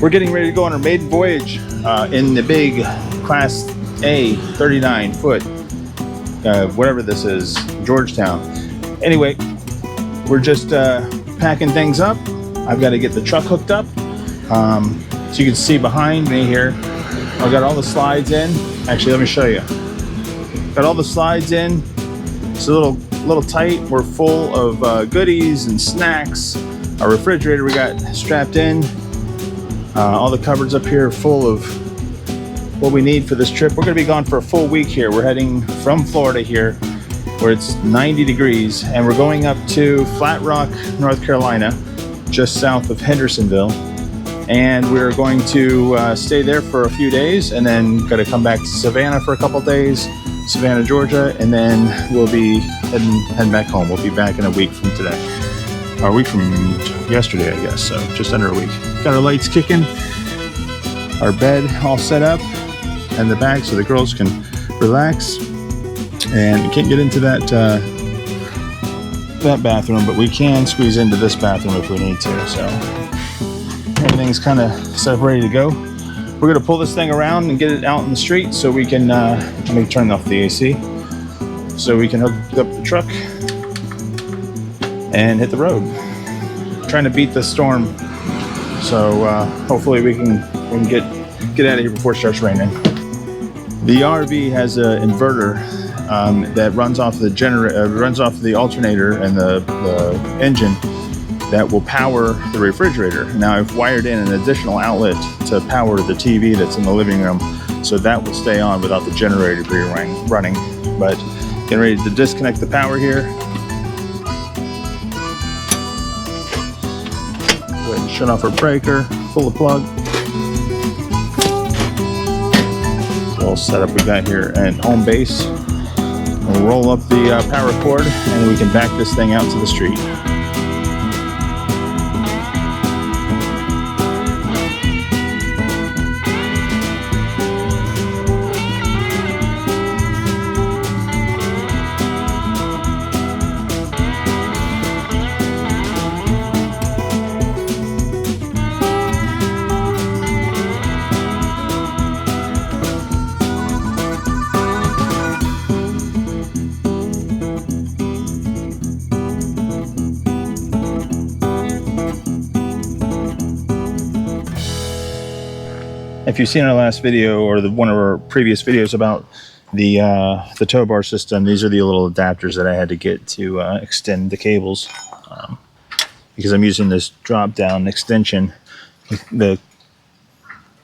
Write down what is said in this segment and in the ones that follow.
We're getting ready to go on our maiden voyage in the big Class A 39-foot, whatever this is, Georgetown. Anyway, we're just packing things up. I've got to get the truck hooked up. So you can see behind me here, I've got all the slides in. Actually, let me show you. Got all the slides in. It's a little tight. We're full of goodies and snacks. Our refrigerator we got strapped in. All the cupboards up here are full of what we need for this trip. We're going to be gone for a full week here. We're heading from Florida here, where it's 90 degrees, and we're going up to Flat Rock, North Carolina, just south of Hendersonville. And we're going to stay there for a few days, and then got to come back to Savannah for a couple days, Savannah, Georgia, and then we'll be heading back home. We'll be back in a week from today, or a week from yesterday, I guess. So just under a week. Got our lights kicking, our bed all set up, and the bag so the girls can relax. And we can't get into that bathroom, but we can squeeze into this bathroom if we need to. So everything's kind of set up, ready to go. We're going to pull this thing around and get it out in the street so we can, let me turn off the AC, so we can hook up the truck and hit the road. Trying to beat the storm, so hopefully we can get out of here before it starts raining. The RV has an inverter that runs off the runs off the alternator and the engine that will power the refrigerator. Now I've wired in an additional outlet to power the TV that's in the living room, so that will stay on without the generator being running. But getting ready to disconnect the power here. Go ahead and shut off our breaker, pull the plug. All setup we got here at home base. We'll roll up the power cord, and we can back this thing out to the street. If you've seen our last video or one of our previous videos about the tow bar system, these are the little adapters that I had to get to extend the cables, because I'm using this drop down extension. The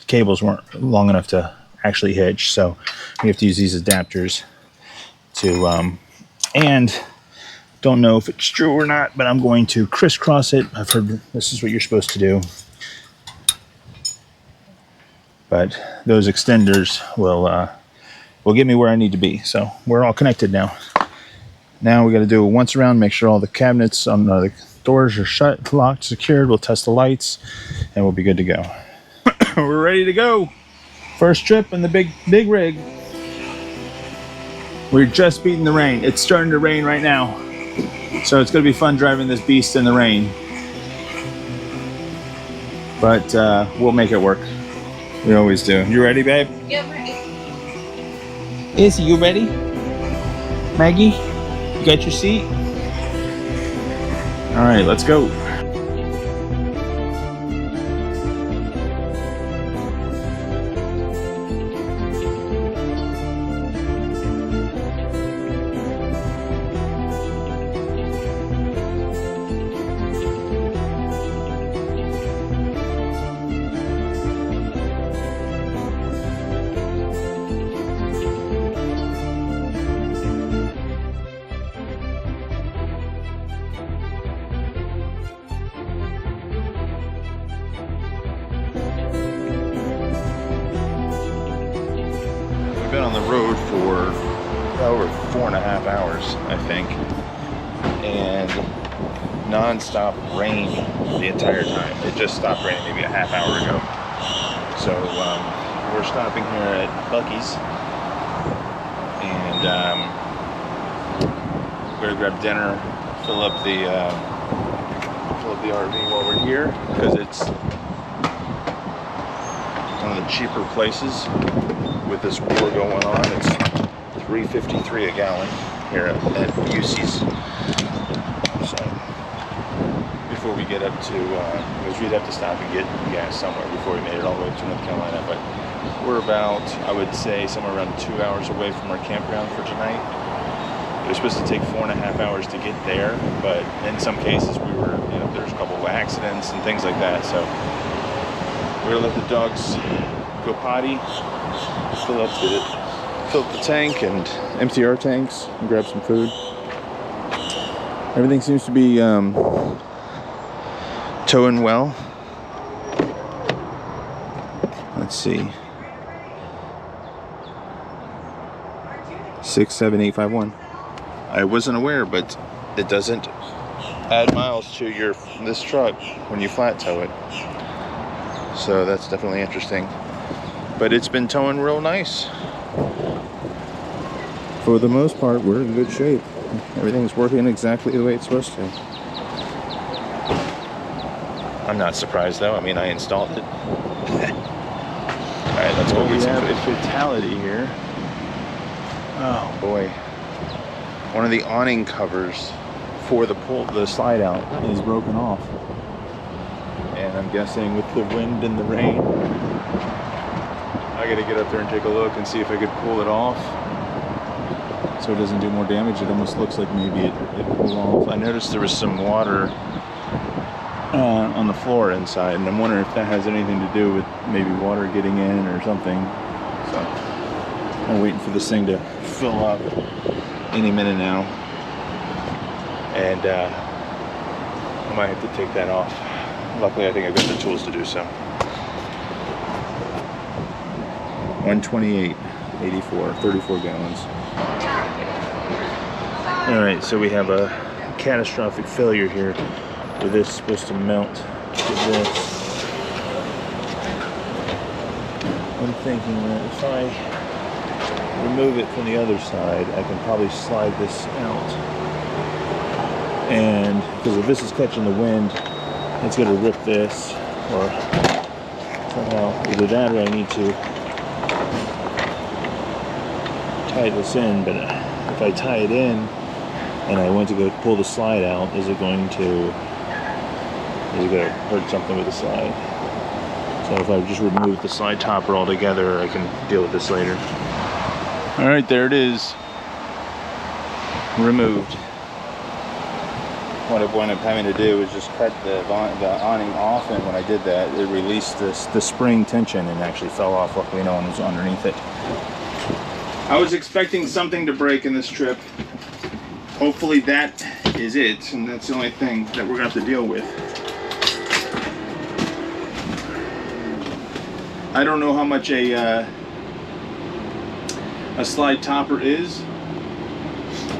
cables weren't long enough to actually hitch, so we have to use these adapters to and don't know if it's true or not, but I'm going to crisscross it. I've heard this is what you're supposed to do. But those extenders will get me where I need to be. So we're all connected now. Now we got to do a once around, make sure all the cabinets on the doors are shut, locked, secured. We'll test the lights, and we'll be good to go. We're ready to go. First trip in the big rig. We're just beating the rain. It's starting to rain right now, so it's going to be fun driving this beast in the rain. But we'll make it work. We always do. You ready, babe? Yeah, I'm ready. Izzy, you ready? Maggie, you got your seat? All right, let's go. We've been on the road for over 4.5 hours, I think, and non-stop rain the entire time. It just stopped raining maybe a half hour ago. So we're stopping here at Buc-ee's, and we're gonna grab dinner, fill up the RV while we're here, because it's cheaper places with this war going on. It's $3.53 a gallon here at UC's. So before we get up to, because we'd have to stop and get gas somewhere before we made it all the way to North Carolina. But we're about, I would say, somewhere around 2 hours away from our campground for tonight. It was supposed to take 4.5 hours to get there, but in some cases we were, you know, there's a couple of accidents and things like that. So we're gonna let the dogs go potty, fill up the tank and empty our tanks and grab some food. Everything seems to be towing well. Let's see. 67851. I wasn't aware, but it doesn't add miles to this truck when you flat tow it. So that's definitely interesting. But it's been towing real nice. For the most part, we're in good shape. Everything's working exactly the way it's supposed to. I'm not surprised though. I mean, I installed it. Alright, let's go get some food. A fatality here. Oh boy. One of the awning covers for the slide out is broken off. And I'm guessing with the wind and the rain, I gotta get up there and take a look and see if I could pull it off so it doesn't do more damage. It almost looks like maybe it pulled off. I noticed there was some water on the floor inside, and I'm wondering if that has anything to do with maybe water getting in or something. So I'm waiting for this thing to fill up any minute now, and I might have to take that off. Luckily, I think I've got the tools to do so. 128.84, 34 gallons. All right, so we have a catastrophic failure here where this is supposed to mount to this. I'm thinking that if I remove it from the other side, I can probably slide this out. And because if this is catching the wind, it's going to rip this, or somehow either that or I need to tie this in. But if I tie it in and I went to go pull the slide out, is it going to hurt something with the slide? So if I just remove the slide topper altogether, I can deal with this later. All right, there it is, removed. What I wound up having to do was just cut the awning off, and when I did that, it released the spring tension and actually fell off. Luckily, no one was underneath it. I was expecting something to break in this trip. Hopefully that is it, and that's the only thing that we're gonna have to deal with. I don't know how much a slide topper is,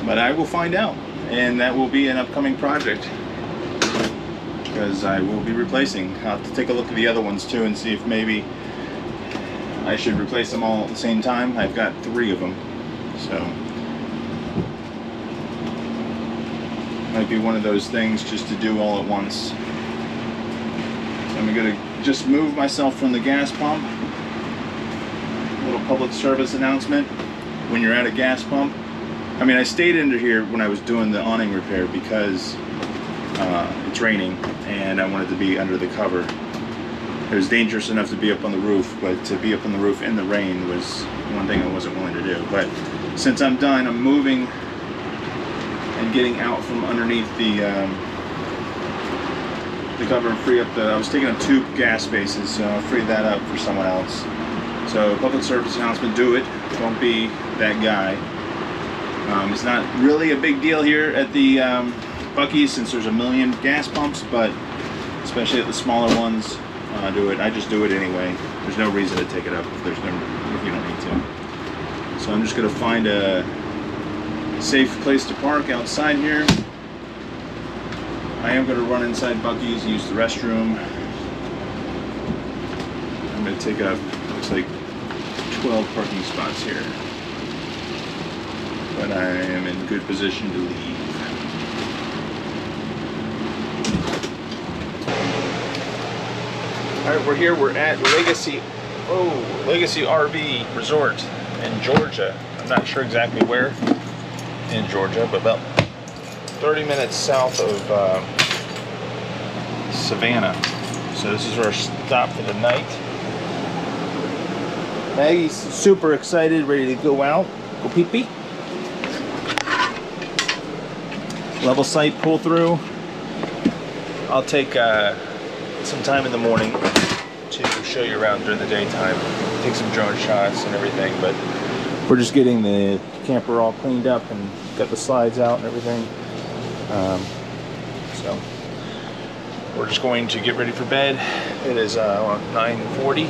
but I will find out, and that will be an upcoming project because I will be replacing. I'll have to take a look at the other ones too and see if maybe I should replace them all at the same time. I've got 3 of them, so might be one of those things just to do all at once. So I'm gonna just move myself from the gas pump. A little public service announcement. When you're at a gas pump, I mean, I stayed under here when I was doing the awning repair because it's raining and I wanted to be under the cover. It was dangerous enough to be up on the roof, but to be up on the roof in the rain was one thing I wasn't willing to do. But since I'm done, I'm moving and getting out from underneath the cover and free up I was taking up 2 gas spaces, so I'll free that up for someone else. So public service announcement, do it. Don't be that guy. It's not really a big deal here at the Buc-ee's since there's a million gas pumps, but especially at the smaller ones, do it. I just do it anyway. There's no reason to take it up if you don't need to. So I'm just gonna find a safe place to park outside here. I am gonna run inside Buc-ee's, use the restroom. I'm gonna take up, looks like 12 parking spots here. But I am in good position to leave. All right, we're here. We're at Legacy Oh, Legacy RV Resort in Georgia. I'm not sure exactly where in Georgia, but about 30 minutes south of Savannah. So this is our stop for the night. Maggie's super excited, ready to go out, go pee-pee. Level sight pull through. I'll take some time in the morning to show you around during the daytime, take some drone shots and everything, but we're just getting the camper all cleaned up and got the slides out and everything. So we're just going to get ready for bed. It is 9:40,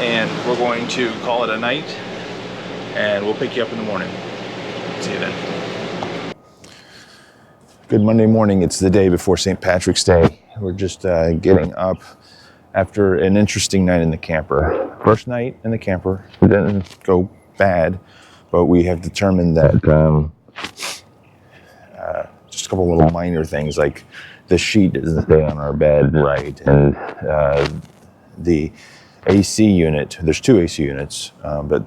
and we're going to call it a night, and we'll pick you up in the morning. See you then. Good Monday morning. It's the day before St. Patrick's Day. We're just getting up after an interesting night in the camper. First night in the camper, it didn't go bad, but we have determined that just a couple little minor things, like the sheet doesn't stay on our bed right, and the AC unit, there's two AC units, but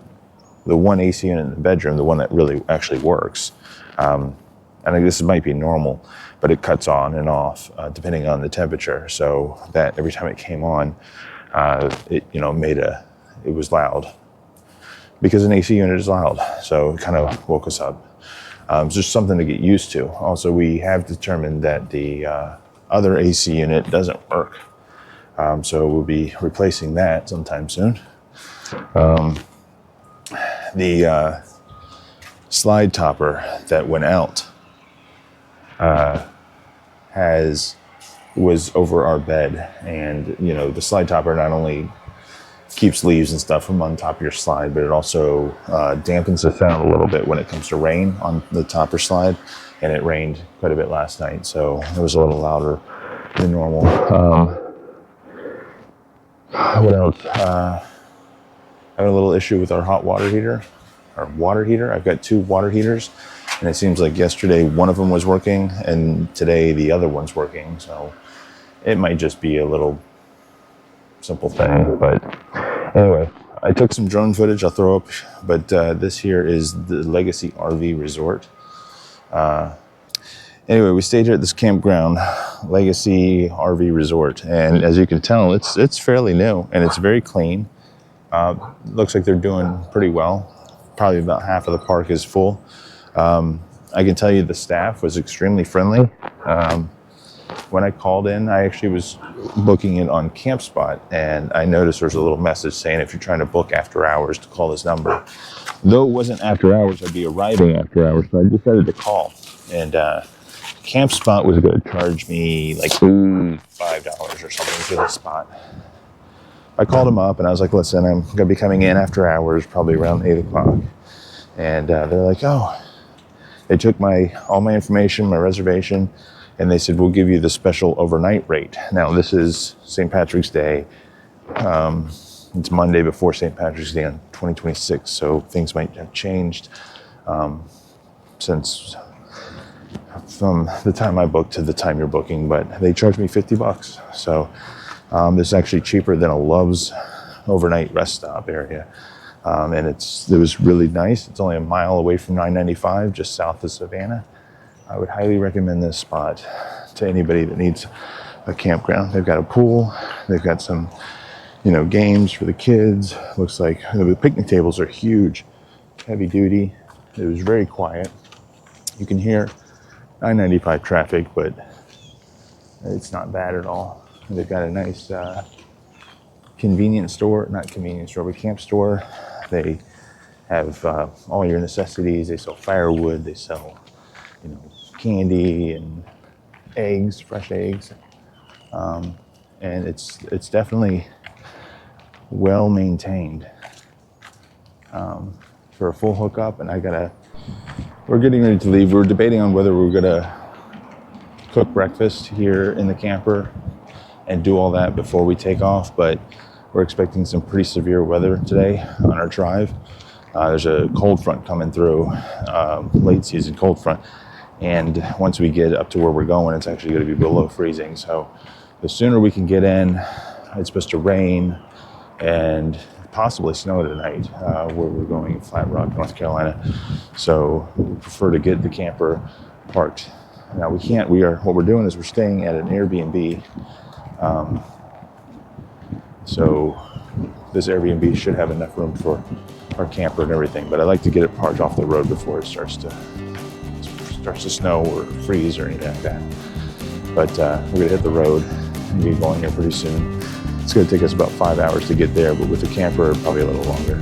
the one AC unit in the bedroom, the one that really actually works, I think this might be normal, but it cuts on and off depending on the temperature. So that every time it came on, it was loud, because an AC unit is loud. So it kind of woke us up. It's just something to get used to. Also, we have determined that the other AC unit doesn't work. So we'll be replacing that sometime soon. The slide topper that went out was over our bed, and the slide topper not only keeps leaves and stuff from on top of your slide, but it also dampens the sound a little bit when it comes to rain on the topper slide, and it rained quite a bit last night, so it was a little louder than normal. What else? I have a little issue with our hot water heater, I've got two water heaters, and it seems like yesterday one of them was working and today the other one's working. So it might just be a little simple thing. But anyway, I took some drone footage I'll throw up, but this here is the Legacy RV Resort. Anyway, we stayed here at this campground, Legacy RV Resort, and as you can tell, it's fairly new and it's very clean. Looks like they're doing pretty well. Probably about half of the park is full. I can tell you the staff was extremely friendly. When I called in, I actually was booking it on CampSpot, and I noticed there's a little message saying if you're trying to book after hours to call this number. Though it wasn't after hours, I'd be arriving after hours, so I decided to call. And CampSpot was going to charge me like $5 or something for the spot. I called them up and I was like, listen, I'm going to be coming in after hours, probably around 8 o'clock. And they're like, oh, they took all my information, my reservation, and they said, we'll give you the special overnight rate. Now, this is St. Patrick's Day. It's Monday before St. Patrick's Day on 2026, so things might have changed since from the time I booked to the time you're booking, but they charged me $50. So this is actually cheaper than a Love's overnight rest stop area. And it was really nice. It's only a mile away from 995, just south of Savannah. I would highly recommend this spot to anybody that needs a campground. They've got a pool. They've got some, games for the kids. Looks like the picnic tables are huge, heavy duty. It was very quiet. You can hear 995 traffic, but it's not bad at all. They've got a nice camp store. They have all your necessities. They sell firewood. They sell, candy and eggs, fresh eggs, and it's definitely well maintained for a full hookup. And we're getting ready to leave. We're debating on whether we're gonna cook breakfast here in the camper and do all that before we take off, but we're expecting some pretty severe weather today on our drive. There's a cold front coming through, late season cold front, and once we get up to where we're going, it's actually going to be below freezing. So the sooner we can get in, it's supposed to rain and possibly snow tonight, where we're going in Flat Rock, North Carolina. So we prefer to get the camper parked. Now what we're doing is we're staying at an Airbnb. So this Airbnb should have enough room for our camper and everything, but I like to get it parked off the road before it starts to snow or freeze or anything like that. But we're gonna hit the road and get going here pretty soon. It's gonna take us about 5 hours to get there, but with the camper, probably a little longer.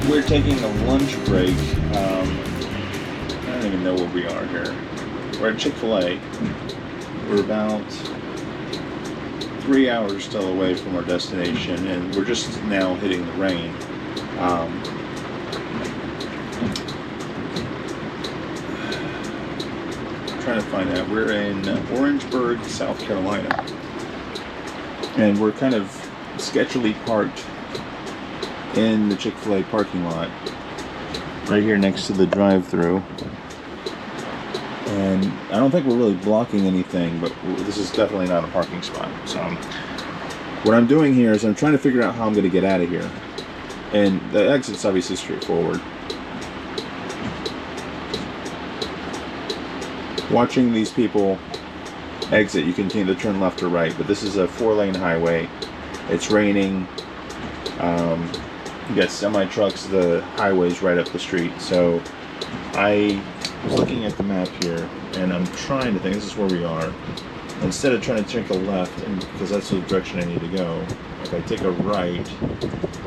We're taking a lunch break. I don't even know where we are here. We're at Chick-fil-A. We're about 3 hours still away from our destination, and we're just now hitting the rain. Trying to find out. We're in Orangeburg, South Carolina, and we're kind of sketchily parked in the Chick-fil-A parking lot right here next to the drive-thru, and I don't think we're really blocking anything, but this is definitely not a parking spot. So what I'm doing here is I'm trying to figure out how I'm going to get out of here, and the exit's obviously straightforward. Watching these people exit, you continue to turn left or right, but this is a 4-lane highway. It's raining. You got semi trucks, the highway's right up the street. So I was looking at the map here, and I'm trying to think, this is where we are. Instead of trying to take a left, and because that's the direction I need to go, if I take a right,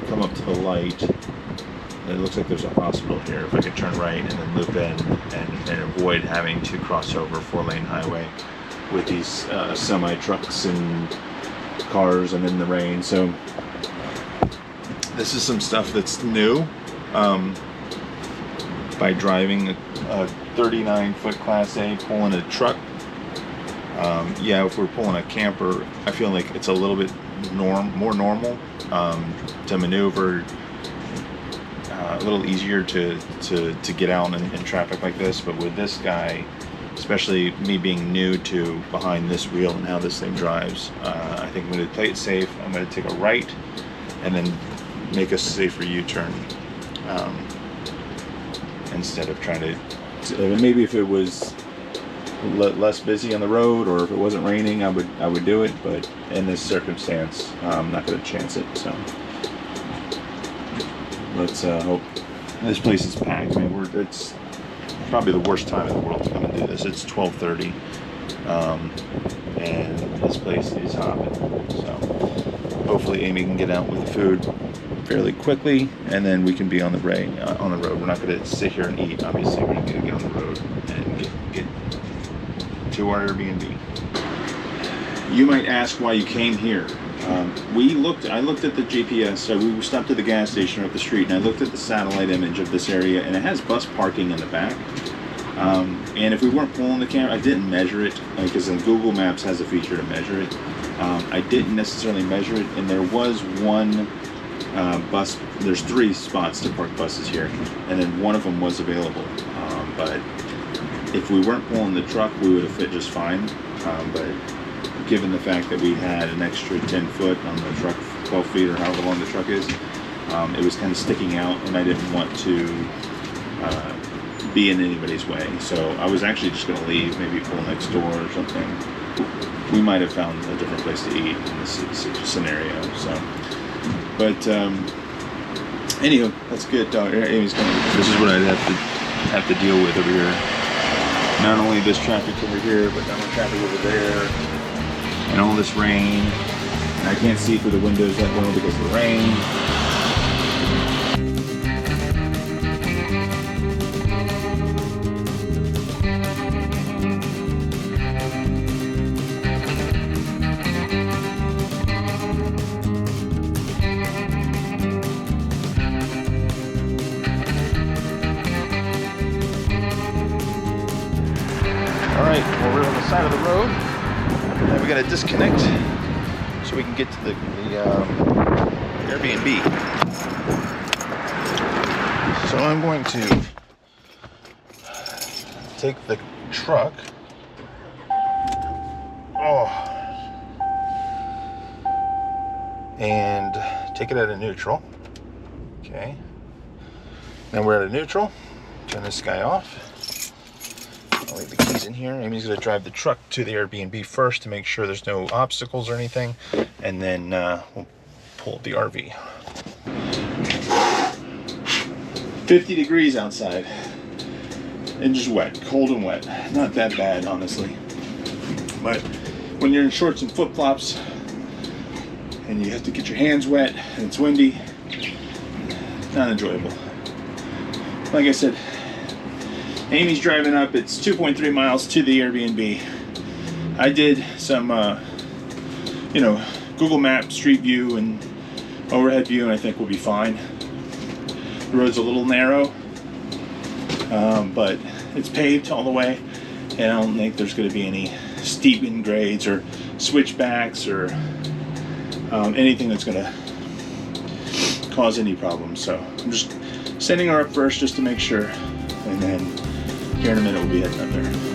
come up to the light, it looks like there's a hospital here. If I could turn right and then loop in and avoid having to cross over 4-lane highway with these semi trucks and cars and in the rain. So this is some stuff that's new by driving a 39-foot Class A, pulling a truck. Yeah, if we're pulling a camper, I feel like it's a little bit more normal to maneuver, a little easier to get out in traffic like this. But with this guy, especially me being new to behind this wheel and how this thing drives, I think I'm going to play it safe. I'm going to take a right and then make a safer U-turn instead of trying to. Maybe if it was less busy on the road, or if it wasn't raining, I would do it. But in this circumstance, I'm not going to chance it. So let's hope. This place is packed. I mean, it's probably the worst time in the world to come and do this. It's 12:30, and this place is hopping. So hopefully Amy can get out with the food fairly quickly, and then we can be on the road. We're not going to sit here and eat. Obviously, we're going to get on the road and get to our Airbnb. You might ask why you came here. I looked at the GPS. So we stopped at the gas station up the street, and I looked at the satellite image of this area, and it has bus parking in the back. And if we weren't pulling the camera, I didn't measure it, because Google Maps has a feature to measure it. I didn't necessarily measure it, and there was one bus. There's 3 spots to park buses here, and then one of them was available. But if we weren't pulling the truck, we would have fit just fine. But given the fact that we had an extra 10 foot on the truck, 12 feet or however long the truck is, it was kind of sticking out, and I didn't want to be in anybody's way. So I was actually just going to leave, maybe pull next door or something. We might have found a different place to eat in this scenario. So, but anywho, that's good. Amy's coming. This is what I'd have to deal with over here. Not only this traffic over here, but now the traffic over there, and all this rain. And I can't see through the windows that well because of the rain. Alright, well, we're on the side of the road, and we got to disconnect so we can get to the Airbnb. So I'm going to take the truck. And take it out of neutral. Okay. Now we're at a neutral. Turn this guy off. I'll leave the keys in here. Amy's going to drive the truck to the Airbnb first to make sure there's no obstacles or anything. And then we'll pull the RV. 50 degrees outside. And just wet. Cold and wet. Not that bad, honestly. But when you're in shorts and flip-flops, and you have to get your hands wet, and it's windy, not enjoyable. Like I said, Amy's driving up. It's 2.3 miles to the Airbnb. I did some, Google Maps, Street View, and overhead view, and I think we'll be fine. The road's a little narrow, but it's paved all the way, and I don't think there's going to be any steep grades or switchbacks or anything that's going to cause any problems. So I'm just sending her up first just to make sure, and then here in a minute we'll be heading up there.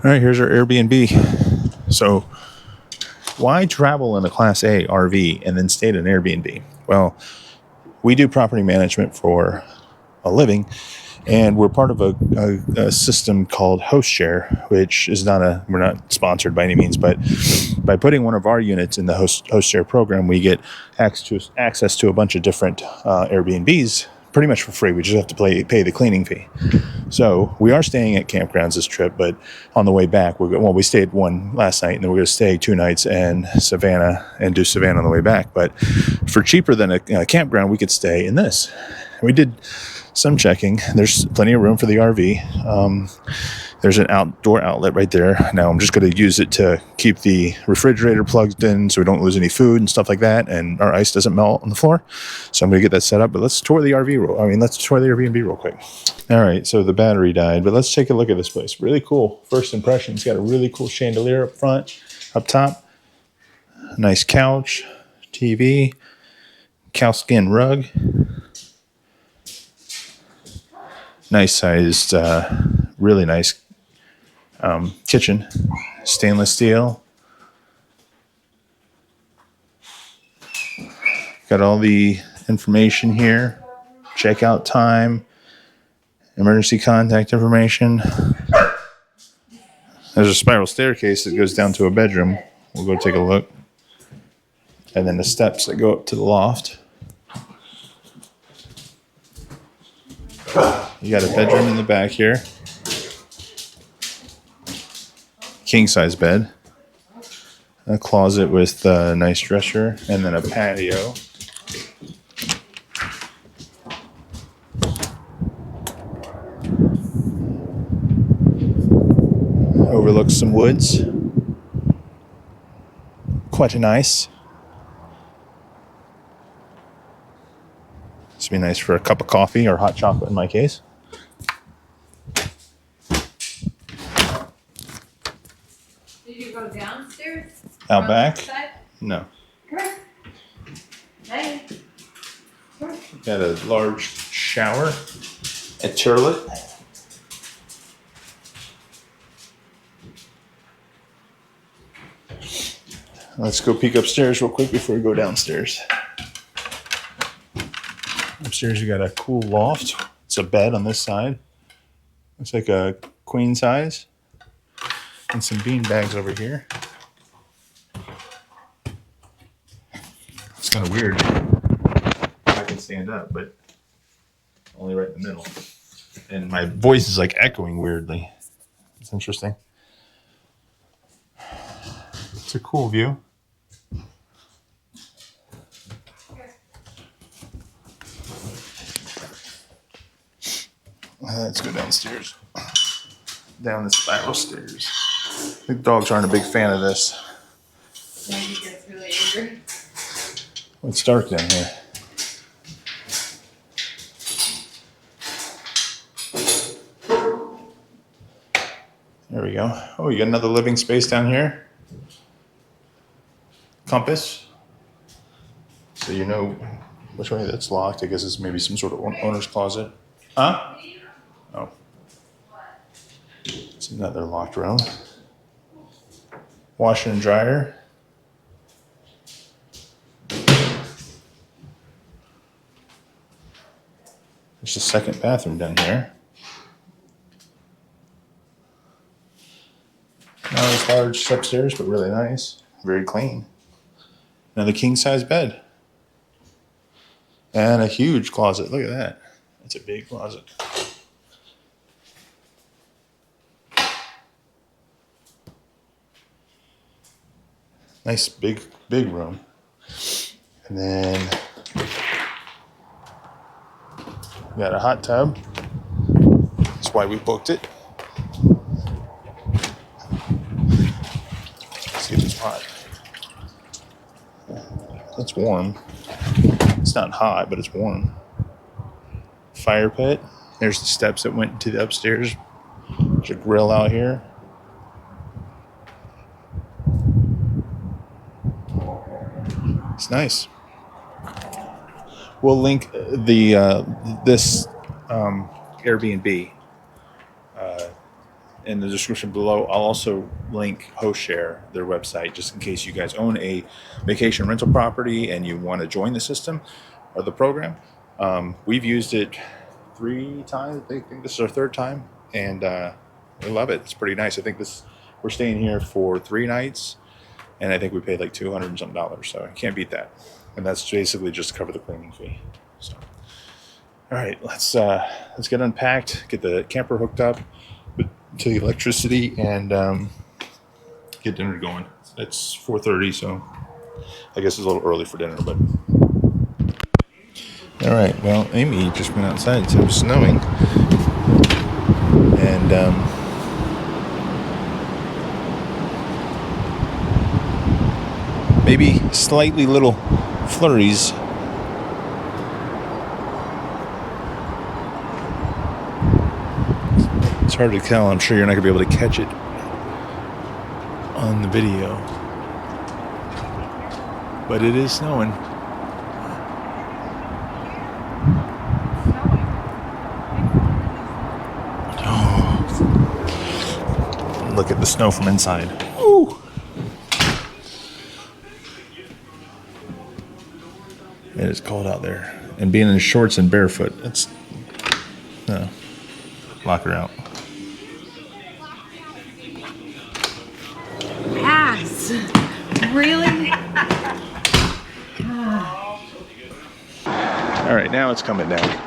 All right, here's our Airbnb. So why travel in a Class A RV and then stay at an Airbnb? Well, we do property management for a living, and we're part of a system called Host Share, which is we're not sponsored by any means, but by putting one of our units in the Host Share program, we get access to a bunch of different Airbnbs pretty much for free. We just have to pay the cleaning fee. So we are staying at campgrounds this trip, but on the way back, we stayed one last night, and then we're going to stay 2 nights in Savannah and do Savannah on the way back. But for cheaper than a campground, we could stay in this. We did some checking. There's plenty of room for the RV. There's an outdoor outlet right there. Now I'm just going to use it to keep the refrigerator plugged in so we don't lose any food and stuff like that, and our ice doesn't melt on the floor. So I'm going to get that set up. But let's tour the let's tour the Airbnb real quick. All right, so the battery died, but let's take a look at this place. Really cool. First impression, it's got a really cool chandelier up front, up top. Nice couch, TV, cowskin rug. Nice sized, really nice kitchen, stainless steel. Got all the information here. Checkout time, emergency contact information. There's a spiral staircase that goes down to a bedroom. We'll go take a look. And then the steps that go up to the loft. You got a bedroom in the back here. King size bed. A closet with a nice dresser, and then a patio. Overlooks some woods. Quite nice. This would be nice for a cup of coffee or hot chocolate in my case. Did you go downstairs? Out back? No. Come here. Hey. Got a large shower, a toilet. Let's go peek upstairs real quick before we go downstairs. Upstairs you got a cool loft. It's a bed on this side. Looks like a queen size. And some bean bags over here. It's kind of weird. I can stand up, but only right in the middle. And my voice is like echoing weirdly. It's interesting. It's a cool view. Let's go downstairs. Down the spiral stairs. I think dogs aren't a big fan of this. Maybe he gets really angry. It's dark down here. There we go. Oh, you got another living space down here. Compass. So you know which way that's locked. I guess it's maybe some sort of owner's closet. Huh? Oh. It's another locked room. Washer and dryer. There's a second bathroom down here. Not as large as upstairs, but really nice. Very clean. Another king size bed. And a huge closet. Look at that. That's a big closet. Nice big room. And then we got a hot tub. That's why we booked it. Let's see if it's hot. It's warm. It's not hot, but it's warm. Fire pit. There's the steps that went to the upstairs. There's a grill out here. It's nice. We'll link this Airbnb in the description below. I'll also link HostShare, their website, just in case you guys own a vacation rental property and you want to join the system or the program. We've used it 3 times. I think this is our 3rd time, and we love it. It's pretty nice. I think we're staying here for 3 nights, and I think we paid like $200 and something, so I can't beat that. And that's basically just to cover the cleaning fee. So, all right, let's get unpacked, get the camper hooked up to the electricity, and get dinner going. It's 4:30, so I guess it's a little early for dinner, but. All right, well, Amy just went outside, so it was snowing, and maybe slightly little flurries. It's hard to tell. I'm sure you're not going to be able to catch it on the video, but it is snowing. Look at the snow from inside. Ooh. It is cold out there. And being in shorts and barefoot, it's... lock her out. Ass. Really? All right, now it's coming down.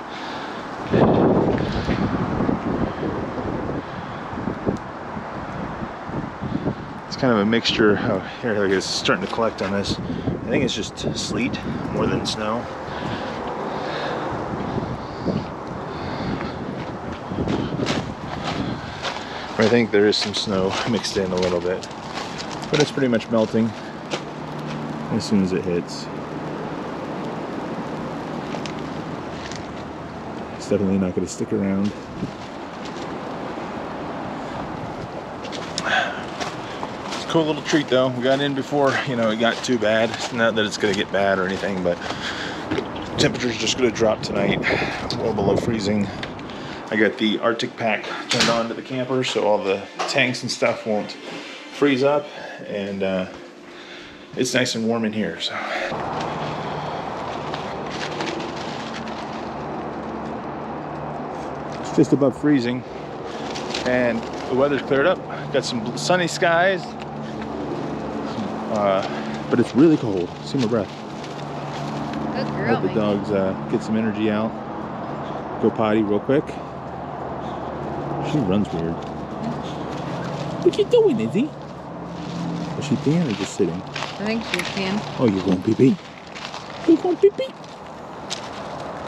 It's kind of a mixture. Oh, here it's starting to collect on this. I think it's just sleet more than snow. I think there is some snow mixed in a little bit, but it's pretty much melting as soon as it hits. It's definitely not going to stick around. Cool little treat though. We got in before, it got too bad. Not that it's going to get bad or anything, but temperature's just going to drop tonight, well below freezing. I got the Arctic pack turned on to the camper, so all the tanks and stuff won't freeze up, and it's nice and warm in here. So. It's just above freezing, and the weather's cleared up. Got some sunny skies. But it's really cold. See my breath. Good girl. Let the dogs get some energy out. Go potty real quick. She runs weird. What you doing, Izzy? Is she peeing or just sitting? I think she's peeing. Oh, you're going pee-pee? You're going pee-pee?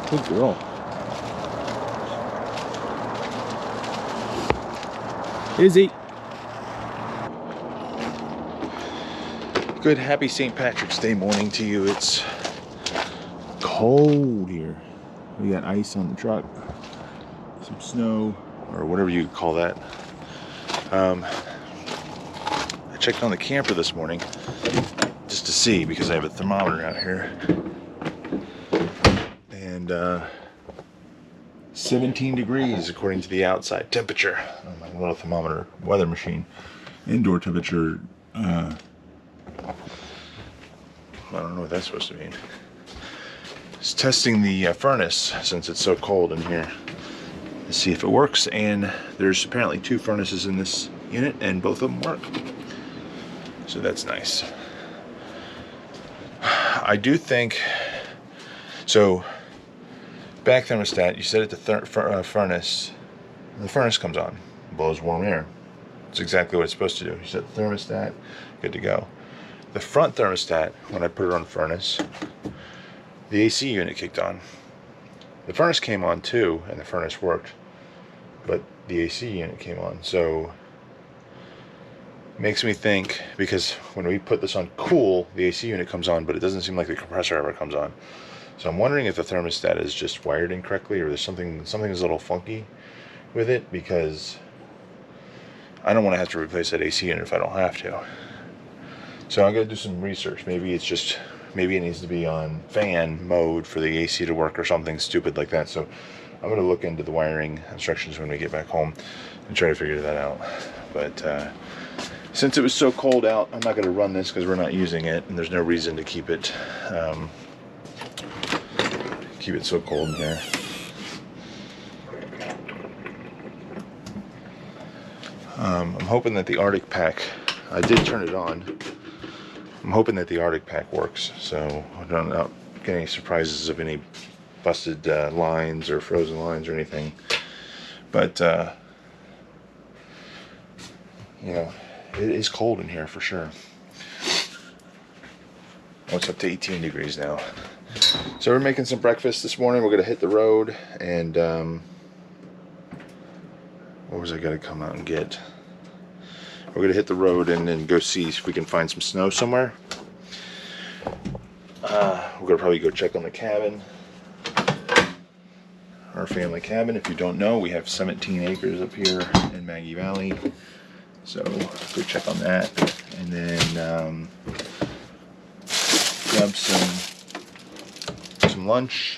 Good girl. Izzy. Good, happy St. Patrick's Day morning to you. It's cold here. We got ice on the truck, some snow, or whatever you call that. I checked on the camper this morning just to see, because I have a thermometer out here. And 17 degrees according to the outside temperature on my little thermometer weather machine. Indoor temperature, I don't know what that's supposed to mean. It's testing the furnace since it's so cold in here to see if it works, and there's apparently 2 furnaces in this unit and both of them work, so that's nice. I do think so. Back thermostat, you set it to furnace, the furnace comes on, blows warm air. It's exactly what it's supposed to do. You set the thermostat, good to go. The front thermostat, when I put it on furnace, the AC unit kicked on. The furnace came on too, and the furnace worked, but the AC unit came on. So makes me think, because when we put this on cool, the AC unit comes on, but it doesn't seem like the compressor ever comes on. So I'm wondering if the thermostat is just wired incorrectly, or there's something's a little funky with it, because I don't want to have to replace that AC unit if I don't have to. So I'm going to do some research. Maybe it needs to be on fan mode for the AC to work, or something stupid like that. So I'm going to look into the wiring instructions when we get back home and try to figure that out. But since it was so cold out, I'm not going to run this because we're not using it, and there's no reason to keep it so cold in here. I'm hoping that the Arctic pack, I did turn it on. I'm hoping that the Arctic pack works, so I don't get any surprises of any busted lines or frozen lines or anything. But you know, it is cold in here for sure. Oh, it's up to 18 degrees now. So we're making some breakfast this morning. We're gonna hit the road, and what was I gonna come out and get? We're gonna hit the road and then go see if we can find some snow somewhere. We're gonna probably go check on the cabin, our family cabin. If you don't know, we have 17 acres up here in Maggie Valley. So go check on that, and then grab some lunch,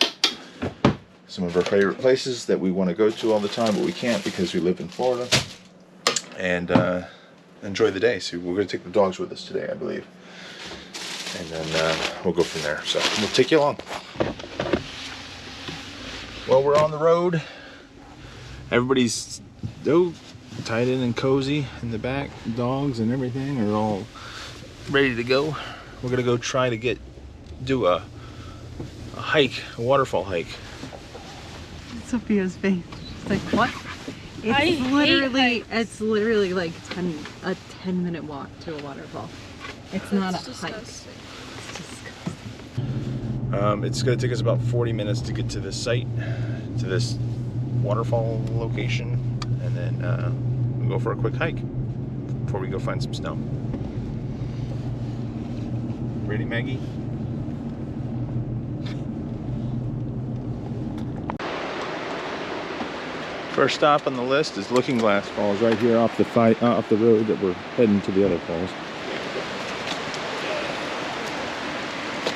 some of our favorite places that we want to go to all the time, but we can't because we live in Florida, and enjoy the day. So we're going to take the dogs with us today, I believe, and then we'll go from there. So we'll take you along. Well, we're on the road. Everybody's tied in and cozy in the back. Dogs and everything are all ready to go. We're gonna go try to do a hike, a waterfall hike. Sophia's face. It's like, what? It's literally like a 10-minute walk to a waterfall. It's not a hike. It's disgusting. It's gonna take us about 40 minutes to get to this site, to this waterfall location, and then we'll go for a quick hike before we go find some snow. Ready, Maggie? First stop on the list is Looking Glass Falls, right here off the road that we're heading to the other falls.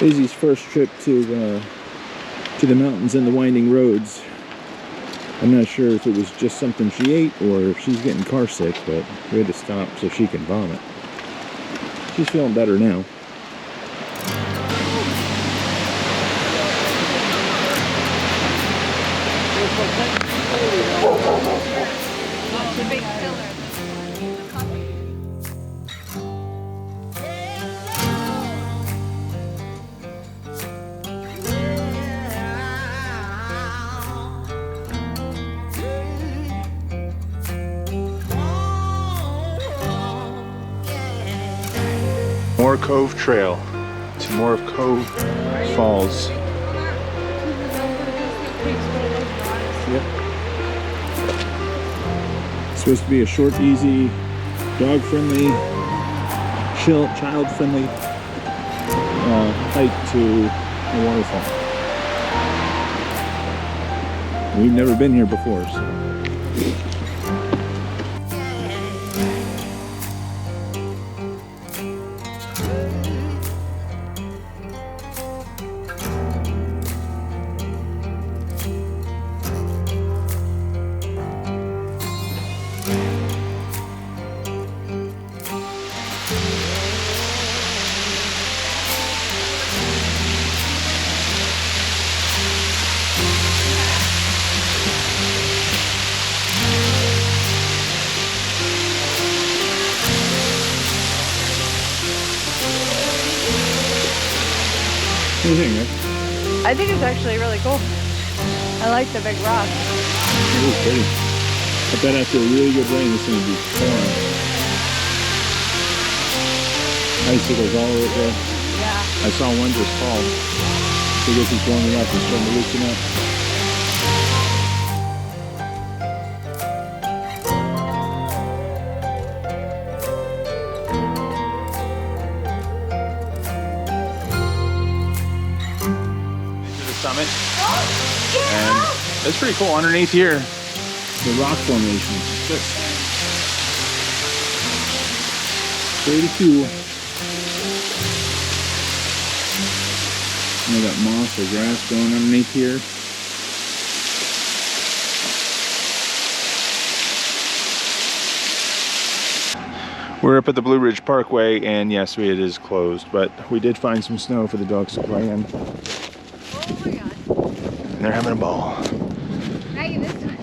Izzy's first trip to the mountains and the winding roads. I'm not sure if it was just something she ate or if she's getting car sick, but we had to stop so she can vomit. She's feeling better now. The big pillar. More Cove Trail to more of Cove Falls. Yep. supposed to be a short, easy, dog-friendly, child-friendly hike to a waterfall. We've never been here before, so. What do you think, Rick? I think it's actually really cool. I like the big rock. It is pretty. I bet after a really good rain, it's going to be pouring. Icicles all over there. Yeah. I saw one just fall. So I guess it's warming up and starting to loosen up. Summit, and it's pretty cool underneath here. The rock formation, just pretty cool. You got moss or grass going underneath here. We're up at the Blue Ridge Parkway, and yes, it is closed, but we did find some snow for the dogs to play in. Oh my god. And they're having a ball. Maggie, this time.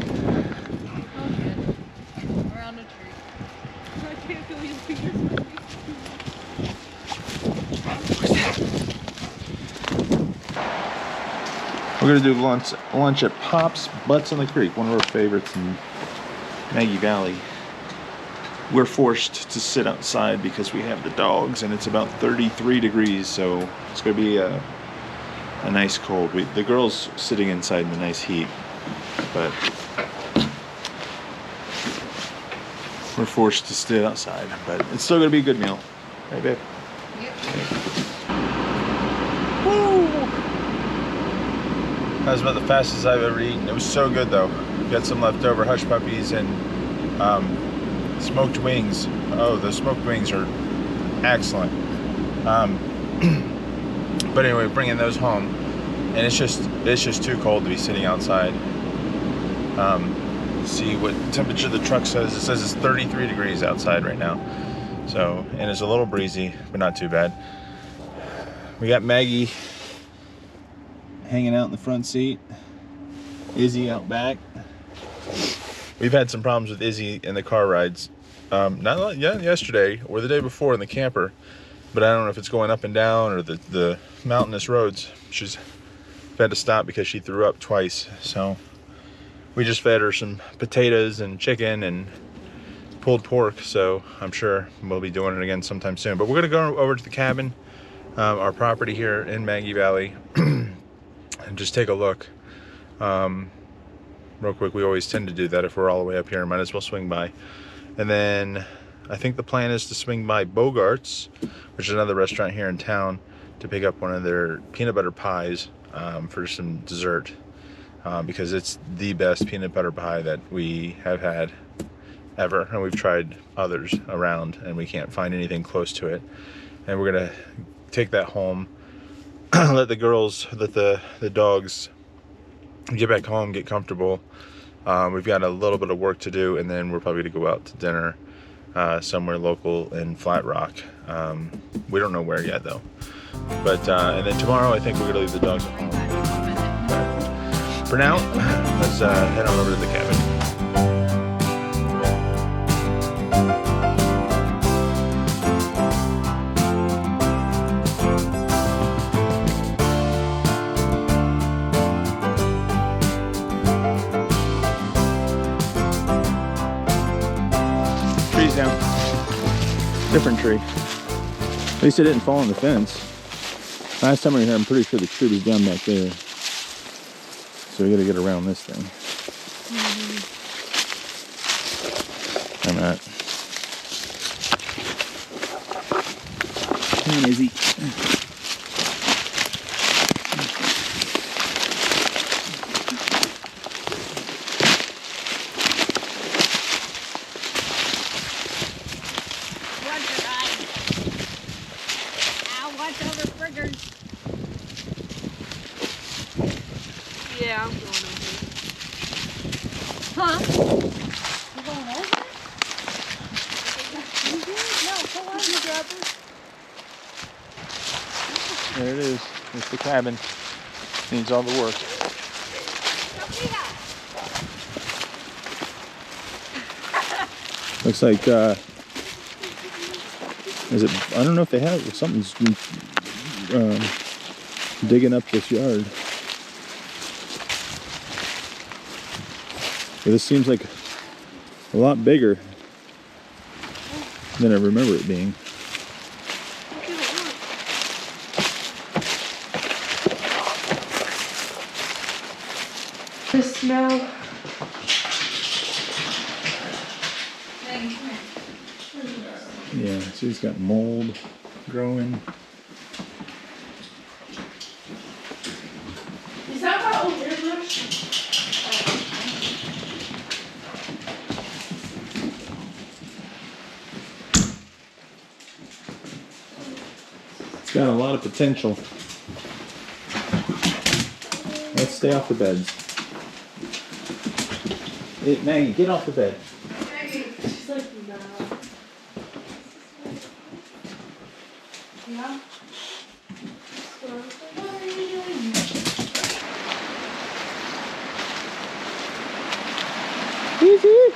Oh, good. Around a tree. I can't feel your fingers. We're gonna do lunch at Pop's Butts on the Creek, one of our favorites in Maggie Valley. We're forced to sit outside because we have the dogs, and it's about 33 degrees, so it's gonna be a nice cold. The girls sitting inside in the nice heat, but we're forced to sit outside. But it's still gonna be a good meal, right, babe? Yep. Woo! That was about the fastest I've ever eaten. It was so good though. Got some leftover hush puppies and smoked wings. Oh, the smoked wings are excellent. But anyway, bringing those home, and it's just too cold to be sitting outside. See what temperature the truck says. It says it's 33 degrees outside right now. So, and it's a little breezy, but not too bad. We got Maggie hanging out in the front seat. Izzy out back. We've had some problems with Izzy in the car rides. Not yesterday or the day before in the camper, but I don't know if it's going up and down or the mountainous roads. She's had to stop because she threw up twice. So we just fed her some potatoes and chicken and pulled pork. So I'm sure we'll be doing it again sometime soon. But we're gonna go over to the cabin, our property here in Maggie Valley, and just take a look. Real quick, we always tend to do that if we're all the way up here. Might as well swing by. And then I think the plan is to swing by Bogart's, which is another restaurant here in town, to pick up one of their peanut butter pies for some dessert, because it's the best peanut butter pie that we have had ever, and we've tried others around and we can't find anything close to it. And we're gonna take that home, let the dogs get back home, get comfortable. We've got a little bit of work to do, and then we're probably gonna go out to dinner somewhere local in Flat Rock. We don't know where yet though. But and then tomorrow I think we're gonna leave the dogs at home. But for now, let's head on over to the cabin. Trees down. Different tree. At least it didn't fall on the fence. Last time we were here, I'm pretty sure the tree was down back there. So we gotta get around this thing. Alright. Come on, Izzy. Yeah, I'm going over. Huh? You going over? No, come on, you grab it. There it is. It's the cabin. Needs all the work. Looks like, is it, I don't know if they have, something's digging up this yard. But this seems like a lot bigger than I remember it being. The smell. Yeah, so he's got mold growing. Is that my old airbrush? It's got a lot of potential. Let's stay off the beds. Hey, Maggie, get off the bed. She's like, no. Yeah? Easy.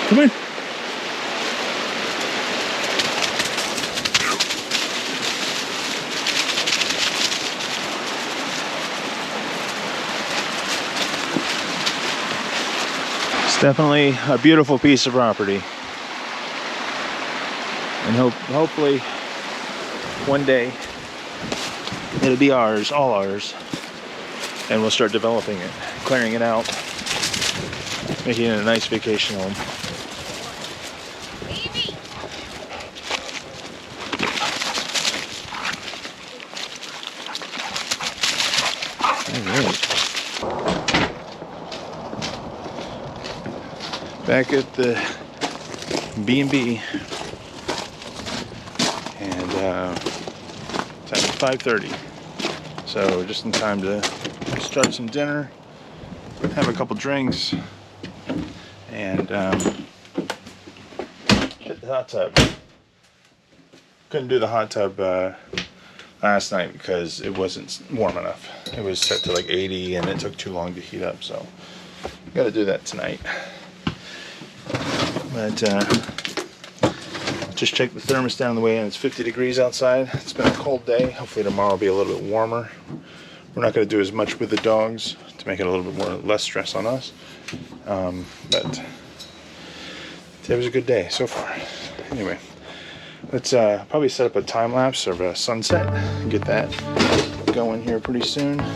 Come on. It's definitely a beautiful piece of property. And hopefully one day it'll be ours, all ours. And we'll start developing it, clearing it out, making it a nice vacation home. Back at the B&B, and time is 5:30, so just in time to start some dinner, have a couple drinks, and hit the hot tub. Couldn't do the hot tub last night because it wasn't warm enough. It was set to like 80 and it took too long to heat up, so got to do that tonight. But just check the thermostat on the way in. It's 50 degrees outside. It's been a cold day. Hopefully tomorrow will be a little bit warmer. We're not going to do as much with the dogs to make it a little bit less stress on us. But today was a good day so far. Anyway, let's probably set up a time lapse of a sunset and get that going here pretty soon. And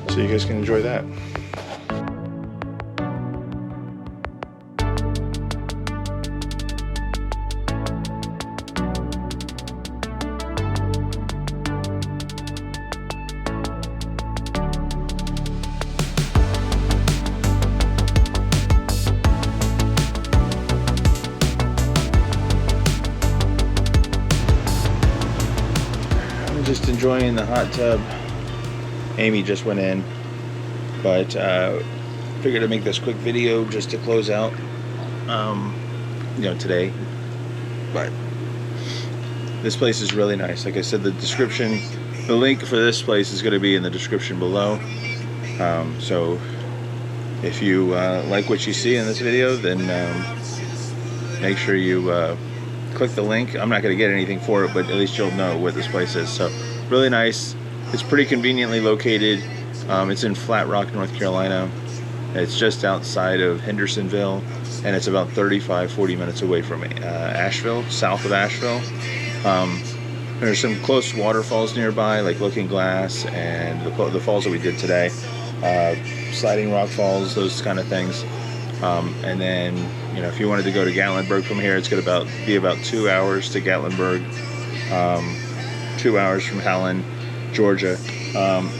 so you guys can enjoy that. Just enjoying the hot tub. Amy just went in, but figured to make this quick video just to close out, today. But this place is really nice. Like I said, the link for this place is going to be in the description below. So if you like what you see in this video, then make sure you click the link. I'm not going to get anything for it, but at least you'll know what this place is. So really nice. It's pretty conveniently located. It's in Flat Rock, North Carolina. It's just outside of Hendersonville. and it's about 35-40 minutes away from Asheville, south of Asheville. There's some close waterfalls nearby, like Looking Glass and the falls that we did today, Sliding Rock Falls, those kind of things. And then, you know, if you wanted to go to Gatlinburg from here, it's going to be about 2 hours to Gatlinburg, 2 hours from Helen, Georgia.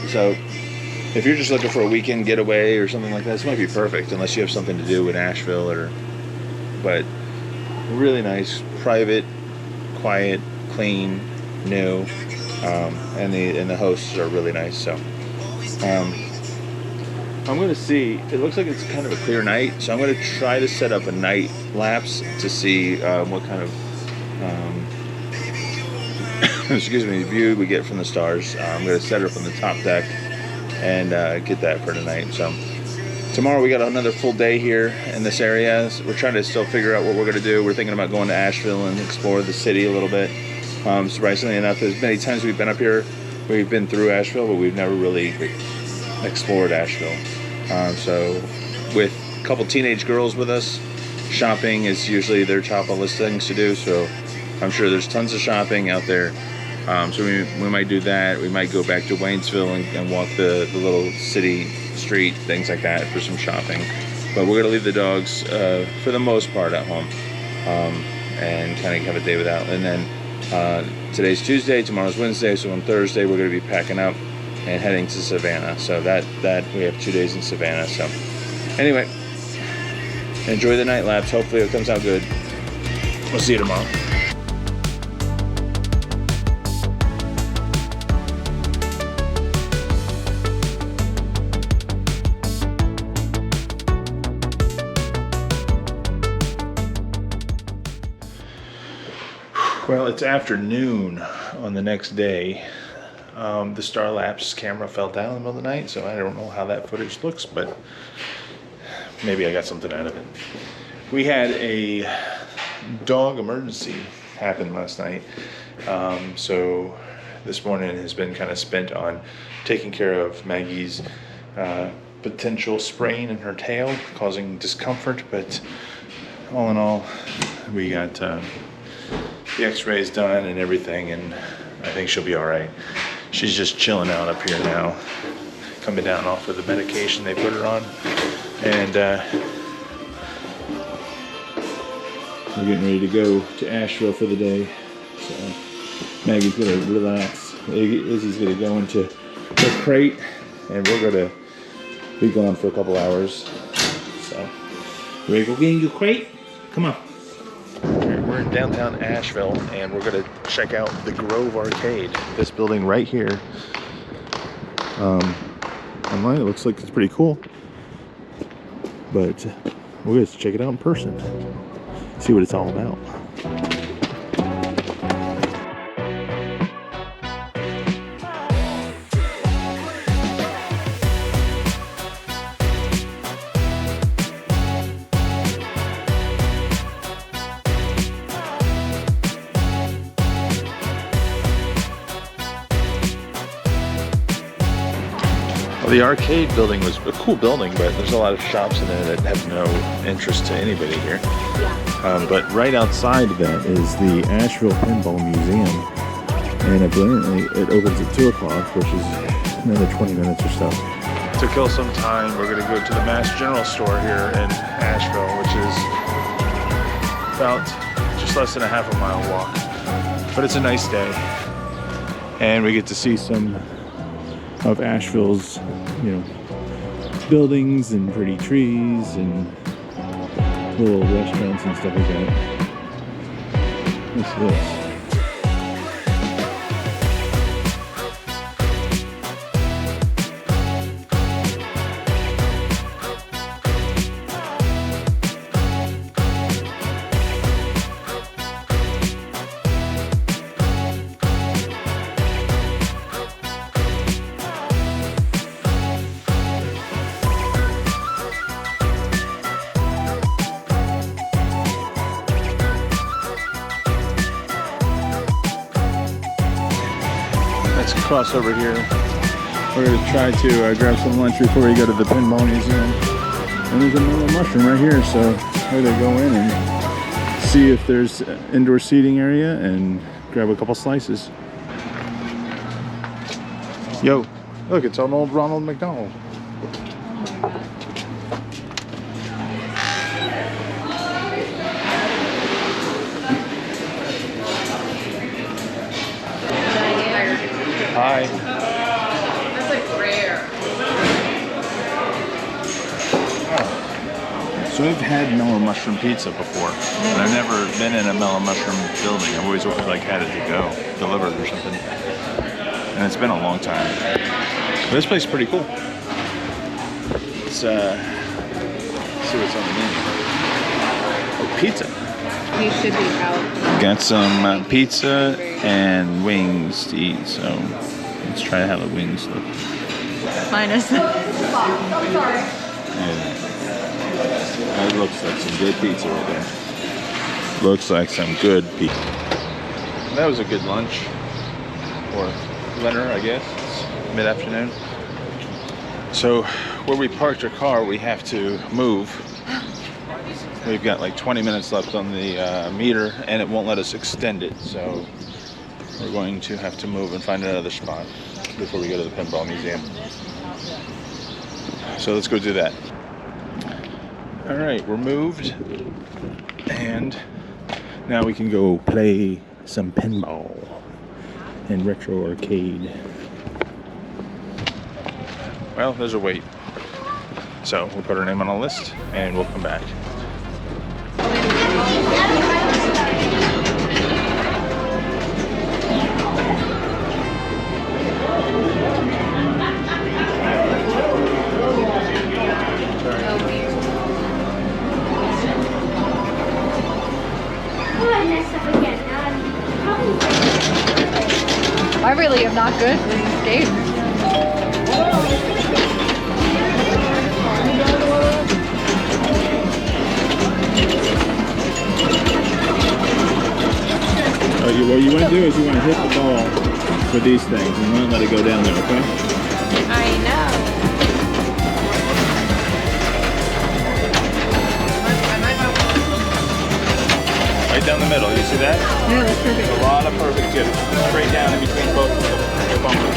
So if you're just looking for a weekend getaway or something like that, this might be perfect, unless you have something to do in Asheville. But really nice, private, quiet, clean, new, and the hosts are really nice. So I'm going to see, it looks like it's kind of a clear night, so I'm going to try to set up a night lapse to see what kind of view we get from the stars. I'm going to set it up on the top deck and get that for tonight. So tomorrow we got another full day here in this area. So we're trying to still figure out what we're going to do. We're thinking about going to Asheville and explore the city a little bit. Surprisingly enough, there's many times we've been up here, we've been through Asheville, but we've never really explored Asheville. So with a couple teenage girls with us, shopping is usually their top of the list things to do. So I'm sure there's tons of shopping out there. So we might do that. We might go back to Waynesville and walk the little city street, things like that, for some shopping. But we're gonna leave the dogs for the most part at home, and kind of have a day without. And then today's Tuesday, tomorrow's Wednesday, so on Thursday we're gonna be packing up and heading to Savannah. So that we have 2 days in Savannah. So anyway, enjoy the night lapse. Hopefully it comes out good. We'll see you tomorrow. Well, it's afternoon on the next day. The Star Lapse camera fell down in the middle of the night, so I don't know how that footage looks, but maybe I got something out of it. We had a dog emergency happen last night, so this morning has been kind of spent on taking care of Maggie's potential sprain in her tail, causing discomfort, but all in all, we got the x-rays done and everything, and I think she'll be all right. She's just chilling out up here now, coming down off of the medication they put her on, and we're getting ready to go to Asheville for the day. So Maggie's gonna relax. Izzy's gonna go into her crate, and we're gonna be gone for a couple hours. So you ready to go get in your crate? Come on. We're in downtown Asheville, and we're gonna check out the Grove Arcade. This building right here. Online it looks like it's pretty cool, but we're gonna check it out in person. See what it's all about. The arcade building was a cool building, but there's a lot of shops in there that have no interest to anybody here. But right outside of that is the Asheville Pinball Museum, and apparently it opens at 2 o'clock, which is another 20 minutes or so. To kill some time, we're going to go to the Mass General Store here in Asheville, which is about just less than a half a mile walk. But it's a nice day, and we get to see some of Asheville's, buildings and pretty trees and little restaurants and stuff like that. What's this? Cross over here. We're going to try to grab some lunch before we go to the Pinball Museum. And there's another mushroom right here, so where they go in and see if there's indoor seating area and grab a couple slices. Yo, look, it's an old Ronald McDonald. Hi. That's like rare. So I've had mellow mushroom pizza before, but I've never been in a mellow mushroom building. I've always like had it to go, delivered or something. And it's been a long time. But this place is pretty cool. Let's see what's on the menu. Oh, pizza. We should be out. Got some pizza and wings to eat, so let's try how the wings look. Minus. Yeah. That looks like some good pizza right there. Looks like some good pizza. That was a good lunch. Or dinner, I guess. It's mid-afternoon. So where we parked our car, we have to move. We've got like 20 minutes left on the meter, and it won't let us extend it. So we're going to have to move and find another spot before we go to the pinball museum. So let's go do that. All right, we're moved, and now we can go play some pinball in Retro Arcade. Well, there's a wait. So we'll put our name on a list, and we'll come back. I really am not good for these games. What you want to do is you want to hit the ball for these things and not let it go down there, okay? I know. Right down the middle, you see that? Yeah, that's perfect. A lot of perfect hits. Straight down in between both of the bumpers.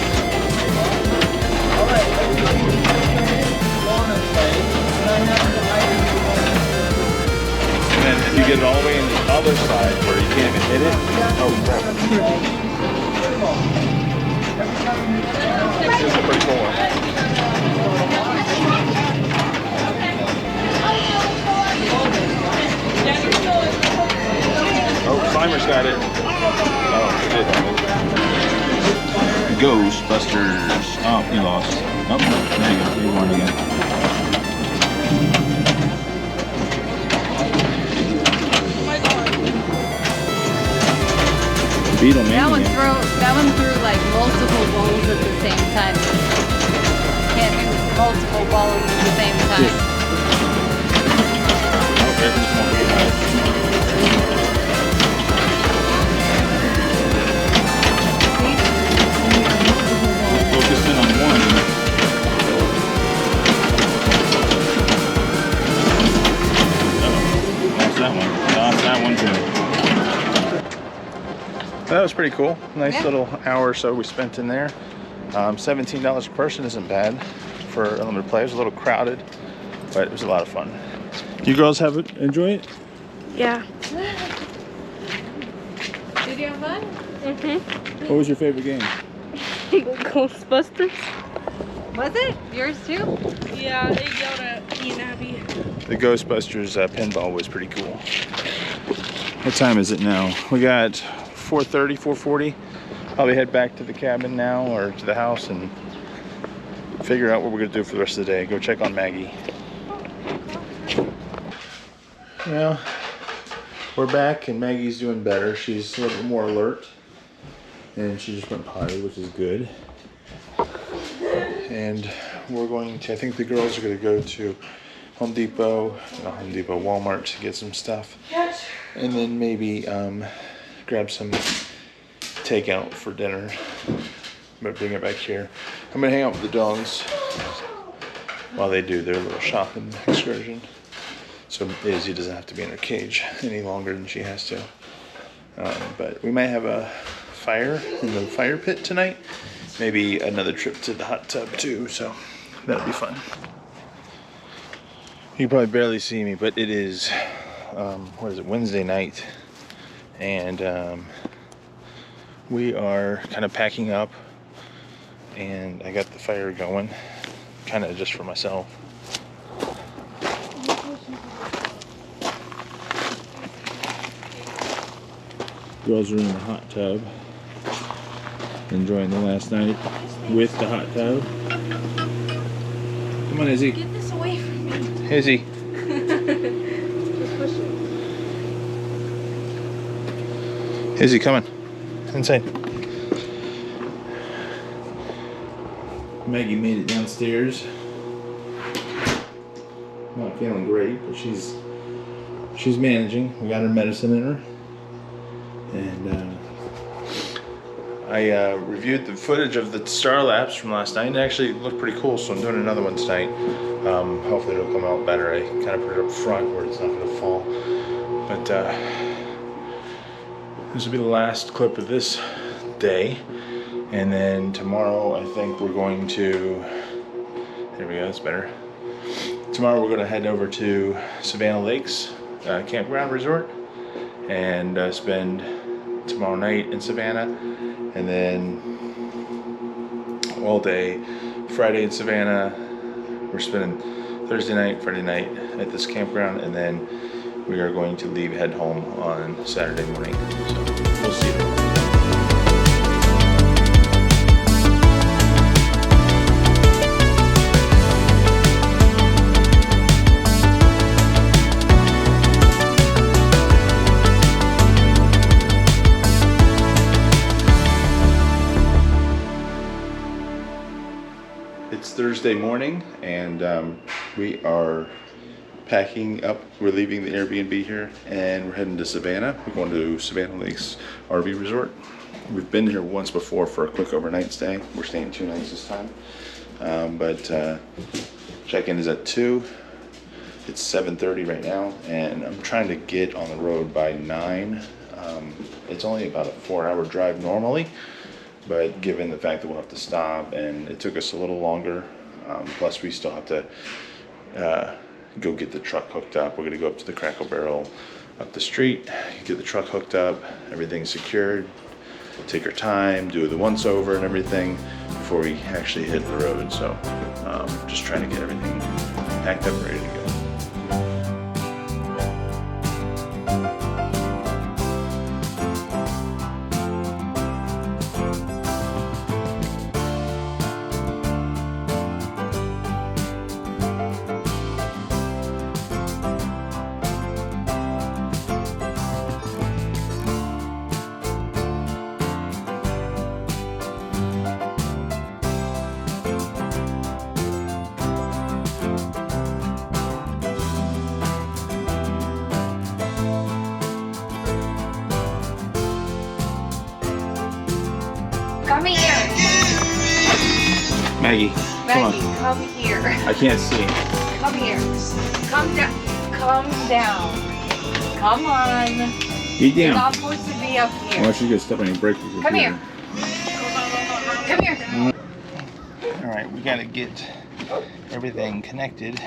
And then if you get it all the way in the other side where you can't even hit it, oh crap. This is a pretty cool one. Oh, Climber's got it. Oh, shit. Ghostbusters. Oh, he lost. Oh, there you go. He won again. That one threw like multiple balls at the same time. Can't do multiple balls at the same time. Oh, there's one we have. Focus in on one. Lost that one. Lost that one too. That was pretty cool. Nice little hour or so we spent in there. $17 a person isn't bad for unlimited play. It was a little crowded, but it was a lot of fun. You girls enjoy it? Yeah. Did you have fun? Mm-hmm. What was your favorite game? Ghostbusters. Was it? Yours too? Yeah, they yelled at me and Abby. The Ghostbusters pinball was pretty cool. What time is it now? We got 4:30, 4:40. Probably head back to the cabin now or to the house and figure out what we're gonna do for the rest of the day. Go check on Maggie. Well, we're back and Maggie's doing better. She's a little more alert and she just went potty, which is good. And we're going to, I think the girls are gonna go to Home Depot, not Home Depot, Walmart to get some stuff. And then maybe grab some takeout for dinner. I'm gonna bring it back here. I'm gonna hang out with the dogs while they do their little shopping excursion. So is he doesn't have to be in her cage any longer than she has to. But we might have a fire in the fire pit tonight. Maybe another trip to the hot tub too, so that'll be fun. You can probably barely see me, but it is, what is it, Wednesday night. And we are kind of packing up, and I got the fire going, kind of just for myself. Girls are in the hot tub, enjoying the last night with the hot tub. Come on, Izzy. Get this away from me. Izzy. Just push it. Izzy, come on. Inside. Maggie made it downstairs. Not feeling great, but she's managing. We got her medicine in her. And I reviewed the footage of the star lapse from last night, and it actually looked pretty cool, so I'm doing another one tonight. Hopefully it'll come out better. I kind of put it up front where it's not going to fall. But this will be the last clip of this day. And then tomorrow I think we're going to, there we go, that's better. Tomorrow we're going to head over to Savannah Lakes Campground Resort and spend tomorrow night in Savannah, and then all day Friday in Savannah. We're spending Thursday night, Friday night at this campground, and then we are going to head home on Saturday morning. So we'll see you. It's Thursday morning, and we are packing up. We're leaving the Airbnb here, and we're heading to Savannah. We're going to Savannah Lakes RV Resort. We've been here once before for a quick overnight stay. We're staying 2 nights this time, but check-in is at 2. It's 7:30 right now, and I'm trying to get on the road by 9. It's only about a 4-hour drive normally, but given the fact that we'll have to stop, and it took us a little longer, plus we still have to go get the truck hooked up. We're going to go up to the Crackle Barrel up the street, get the truck hooked up, everything secured, take our time, do the once over and everything before we actually hit the road. So just trying to get everything packed up and ready to go. Come here. Maggie, Maggie, come on. come here. I can't see. Come here. Come down. Come down. Come on. Get You're down. not supposed to be up here. Well, she's going to step on any brake. Come here. Come here. Alright, we got to get everything connected.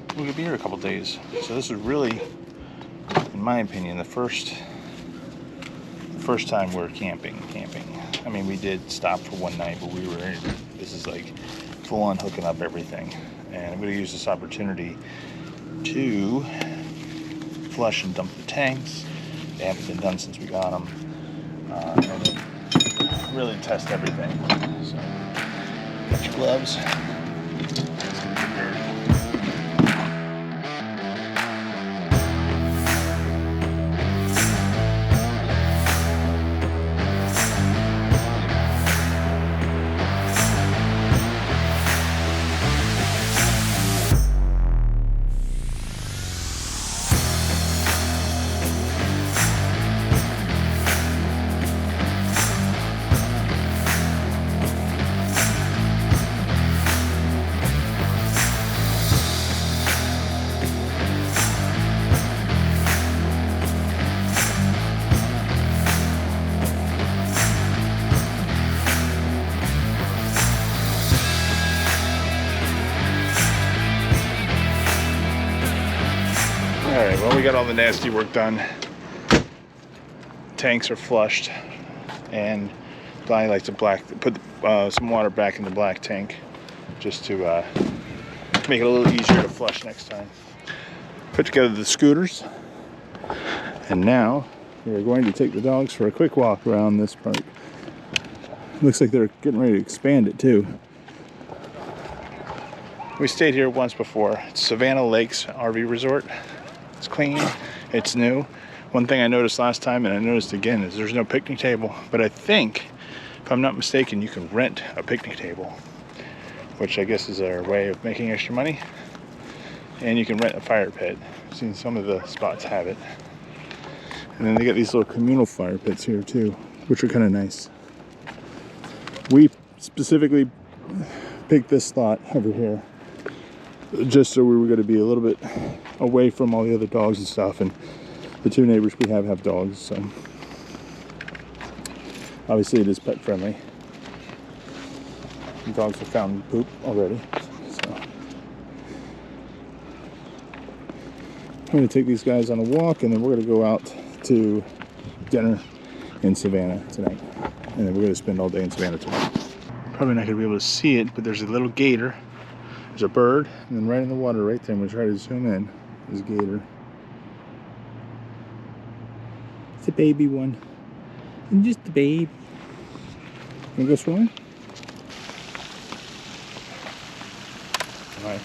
We're going to be here a couple days. So this is really, in my opinion, the first time we're camping. I mean, we did stop for one night, but this is like full on hooking up everything. And I'm going to use this opportunity to flush and dump the tanks. They haven't been done since we got them. And really test everything. So, get your gloves. Let's get prepared. Well, we got all the nasty work done. Tanks are flushed, and I like to put some water back in the black tank just to make it a little easier to flush next time. Put together the scooters, and now we're going to take the dogs for a quick walk around this park. Looks like they're getting ready to expand it too. We stayed here once before. It's Savannah Lakes RV Resort. It's clean, it's new. One thing I noticed last time, and I noticed again, is there's no picnic table. But I think, if I'm not mistaken, you can rent a picnic table, which I guess is our way of making extra money. And you can rent a fire pit. I've seen some of the spots have it. And then they got these little communal fire pits here too, which are kind of nice. We specifically picked this spot over here just so we were going to be a little bit away from all the other dogs and stuff. And the two neighbors we have dogs, so obviously it is pet friendly. The dogs have found poop already, so I'm going to take these guys on a walk, and then we're going to go out to dinner in Savannah tonight, and then we're going to spend all day in Savannah tonight. Probably not going to be able to see it, but there's a little gator, there's a bird, and then right in the water right there, I'm going to try to zoom in, is a gator. It's a baby one. And just a babe. Wanna go swimming? Alright.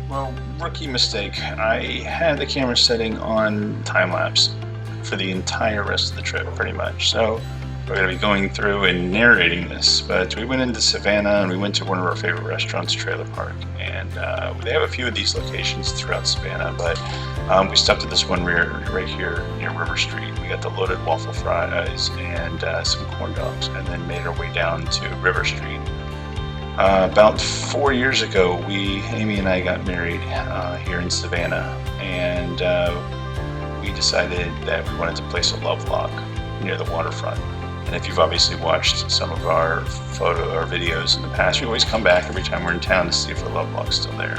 Well, rookie mistake. I had the camera setting on time lapse for the entire rest of the trip, pretty much. So we're going to be going through and narrating this, but we went into Savannah and we went to one of our favorite restaurants, Trailer Park, and they have a few of these locations throughout Savannah, but we stopped at this one right here near River Street. We got the loaded waffle fries and some corn dogs, and then made our way down to River Street. About 4 years ago, Amy and I got married here in Savannah, and we decided that we wanted to place a love lock near the waterfront. And if you've obviously watched some of our videos in the past, we always come back every time we're in town to see if the love lock's still there.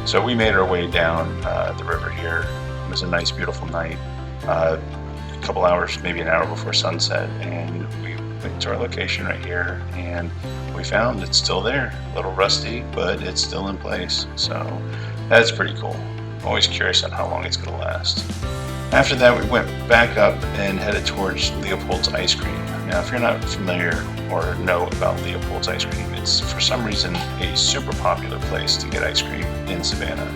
So we made our way down the river here. It was a nice, beautiful night. A couple hours, maybe an hour before sunset, and we went to our location right here, and we found it's still there. A little rusty, but it's still in place. So that's pretty cool. I'm always curious on how long it's going to last. After that, we went back up and headed towards Leopold's Ice Cream. Now, if you're not familiar or know about Leopold's Ice Cream, it's for some reason a super popular place to get ice cream in Savannah.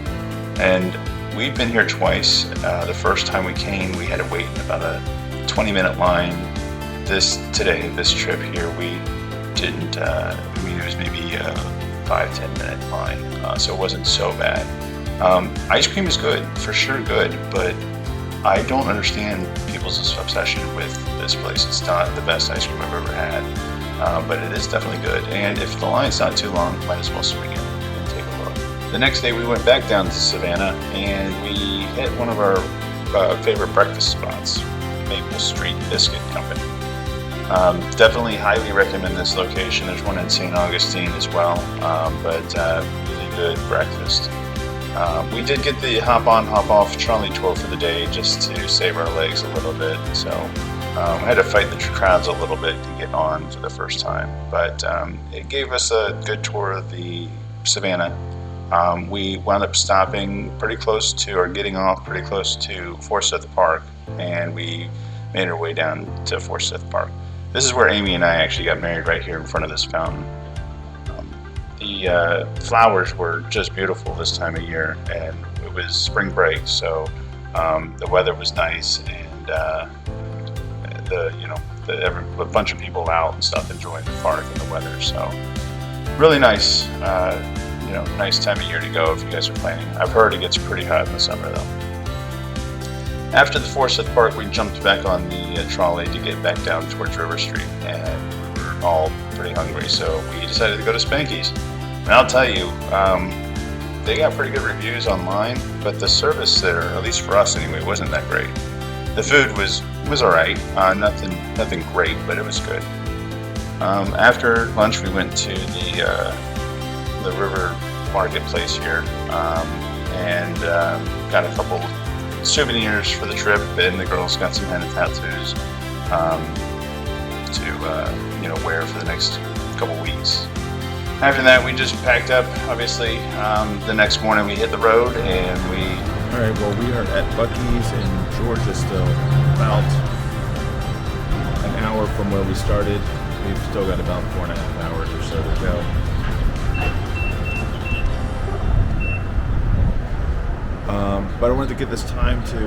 And we've been here twice. The first time we came, we had to wait about a 20-minute line. This trip here, we didn't. It was maybe a 5-10 minute line, so it wasn't so bad. Ice cream is good, for sure good, but I don't understand people's obsession with this place. It's not the best ice cream I've ever had, but it is definitely good. And if the line's not too long, might as well swing in and take a look. The next day we went back down to Savannah, and we hit one of our favorite breakfast spots, Maple Street Biscuit Company. Definitely highly recommend this location. There's one in St. Augustine as well, but really good breakfast. We did get the hop on, hop off trolley tour for the day just to save our legs a little bit. So I had to fight the crowds a little bit to get on for the first time. But it gave us a good tour of the Savannah. We wound up stopping pretty close to, or getting off pretty close to Forsyth Park, and we made our way down to Forsyth Park. This is where Amy and I actually got married, right here in front of this fountain. The flowers were just beautiful this time of year, and it was spring break, so the weather was nice, and a bunch of people out and stuff enjoying the park and the weather. So really nice, nice time of year to go if you guys are planning. I've heard it gets pretty hot in the summer though. After the Forsyth Park, we jumped back on the trolley to get back down towards River Street, and we were all pretty hungry, so we decided to go to Spanky's. And I'll tell you, they got pretty good reviews online, but the service there, at least for us anyway, wasn't that great. The food was all right, nothing great, but it was good. After lunch, we went to the river marketplace here. and got a couple souvenirs for the trip, and the girls got some henna tattoos to wear for the next couple weeks. After that, we just packed up. Obviously, the next morning we hit the road, and we. All right. Well, we are at Buc-ee's in Georgia still, about an hour from where we started. We've still got about 4.5 hours or so to go. But I wanted to get this time to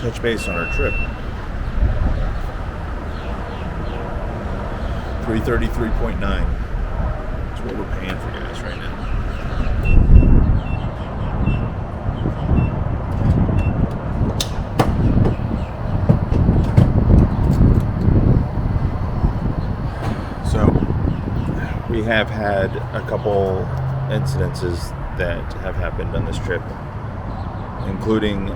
touch base on our trip. 333.9 is what we're paying for gas right now. So we have had a couple incidences that have happened on this trip, including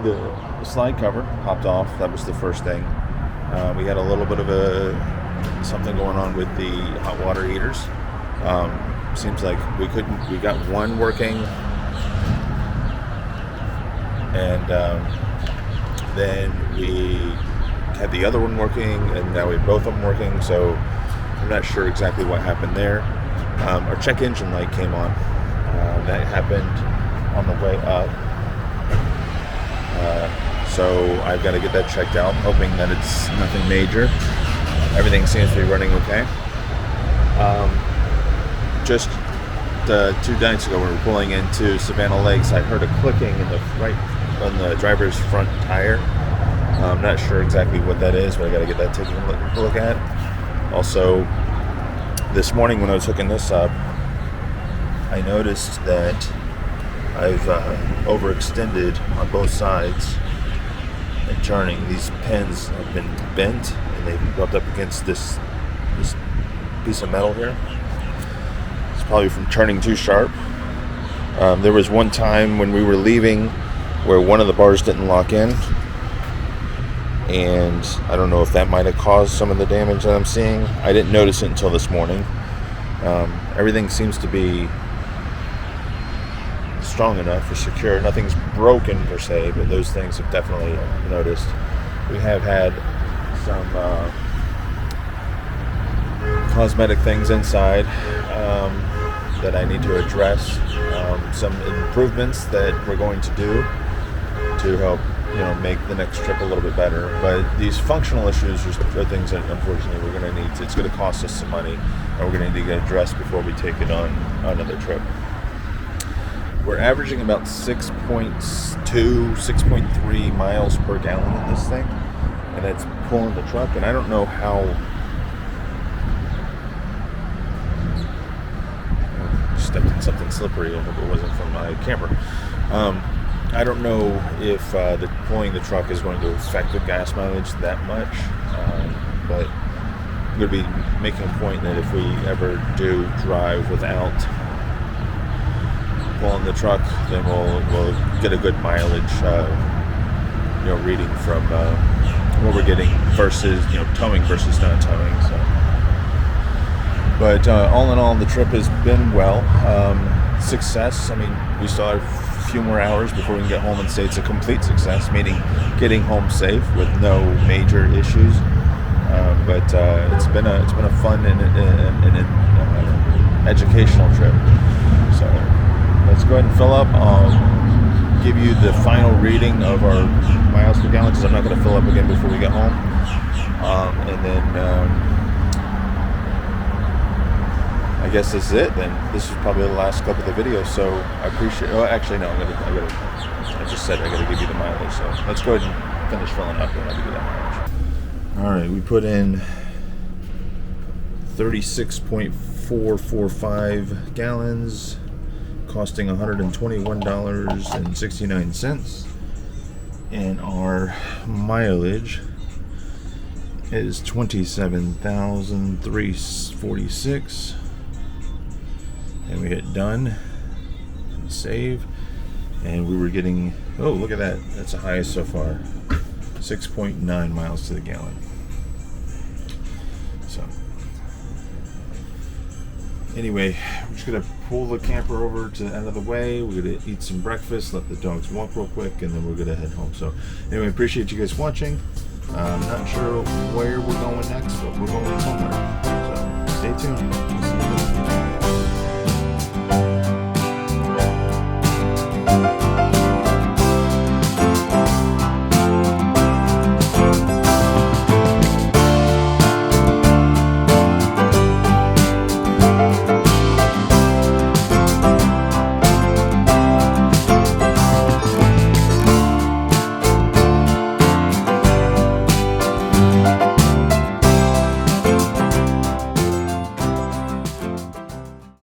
the slide cover popped off. That was the first thing. We had a little bit of something going on with the hot water heaters. Seems like we got one working, and then we had the other one working, and now we have both of them working, so I'm not sure exactly what happened there. Our check engine light came on. That happened on the way up. So I've got to get that checked out, hoping that it's nothing major. Everything seems to be running okay. Just 2 nights ago, when we were pulling into Savannah Lakes, I heard a clicking on the driver's front tire. I'm not sure exactly what that is, but I got to get that taken a look at. Also, this morning when I was hooking this up, I noticed that I've overextended on both sides and turning. These pins have been bent and they've rubbed up against this piece of metal here. It's probably from turning too sharp. There was one time when we were leaving where one of the bars didn't lock in, and I don't know if that might have caused some of the damage that I'm seeing. I didn't notice it until this morning. Everything seems to be strong enough or secure. Nothing's broken per se, but those things have definitely noticed. We have had some cosmetic things inside that I need to address. Some improvements that we're going to do to help make the next trip a little bit better. But these functional issues are things that unfortunately we're going to need. It's going to cost us some money, and we're going to need to get addressed before we take it on another trip. We're averaging about 6.2, 6.3 miles per gallon in this thing, and it's pulling the truck. And I don't know how. I stepped in something slippery. I hope it wasn't from my camera. I don't know if pulling the truck is going to affect the gas mileage that much, but I'm going to be making a point that if we ever do drive without pulling the truck, then we'll get a good mileage, reading from what we're getting versus towing versus not towing. So, but all in all, the trip has been well. Success. I mean, we still have a few more hours before we can get home and say it's a complete success, meaning getting home safe with no major issues. But it's been a fun and educational trip. So let's go ahead and fill up. I'll give you the final reading of our miles per gallon, because I'm not going to fill up again before we get home. And then I guess this is it. Then this is probably the last clip of the video. So I appreciate. Oh, actually, no. I just said I got to give you the mileage. So let's go ahead and finish filling up, and I'll give you that mileage. All right, we put in 36.445 gallons, costing $121.69, and our mileage is 27,346. And we hit done and save, and we were getting, oh, look at that, that's the highest so far, 6.9 miles to the gallon. So Anyway, we're just gonna pull the camper over to the end of the way. We're gonna eat some breakfast, let the dogs walk real quick, and then we're gonna head home. So anyway, appreciate you guys watching. I'm not sure where we're going next, but we're going somewhere. So stay tuned. We'll see you later.